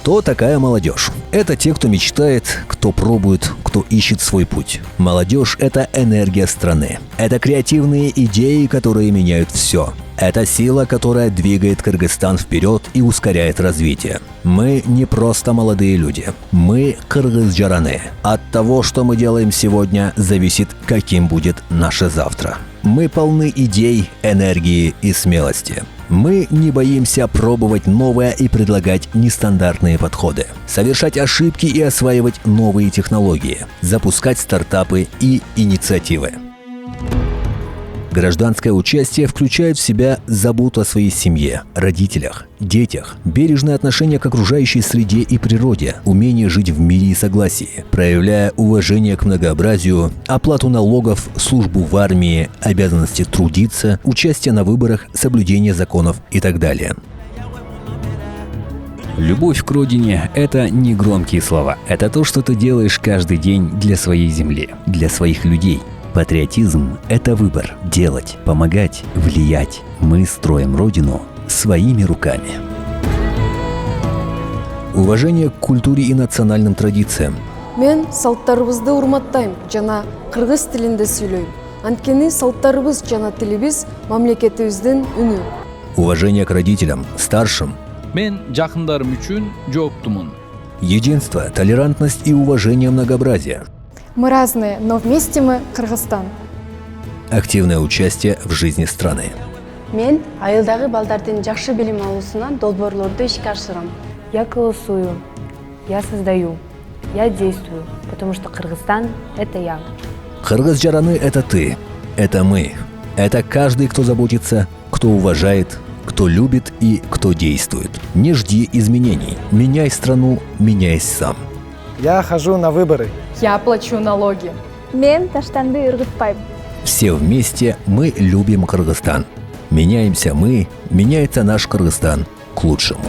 Кто такая молодежь? Это те, кто мечтает, кто пробует, кто ищет свой путь. Молодежь – это энергия страны. Это креативные идеи, которые меняют все. Это сила, которая двигает Кыргызстан вперед и ускоряет развитие. Мы не просто молодые люди. Мы кыргыз-жараны. От того, что мы делаем сегодня, зависит, каким будет наше завтра. Мы полны идей, энергии и смелости. Мы не боимся пробовать новое и предлагать нестандартные подходы, совершать ошибки и осваивать новые технологии, запускать стартапы и инициативы. Гражданское участие включает в себя заботу о своей семье, родителях, детях, бережное отношение к окружающей среде и природе, умение жить в мире и согласии, проявляя уважение к многообразию, оплату налогов, службу в армии, обязанности трудиться, участие на выборах, соблюдение законов и так далее. Любовь к родине – это не громкие слова. Это то, что ты делаешь каждый день для своей земли, для своих людей. Патриотизм – это выбор – делать, помогать, влиять. Мы строим Родину своими руками. Уважение к культуре и национальным традициям. Мен салттарыбызды урматтайм жана кыргыз тилинде сүйлөйм. Анткени салттарыбыз жана тилибиз мамлекетибиздин үнү. Уважение к родителям, старшим. Мен жакындарым үчүн жооптумун. Единство, толерантность и уважение многообразия. Мы разные, но вместе мы Кыргызстан. Активное участие в жизни страны. Мен айылдагы балдардын жакшы билим алуусуна долбоорлорду ишке ашырам. Я голосую, я создаю, я действую, потому что Кыргызстан – это я. Кыргыз-жараны – это ты, это мы. Это каждый, кто заботится, кто уважает, кто любит и кто действует. Не жди изменений. Меняй страну, меняйся сам. Я хожу на выборы. Я плачу налоги. Мен таштанды ыргытпайм. Все вместе мы любим Кыргызстан. Меняемся мы, меняется наш Кыргызстан к лучшему.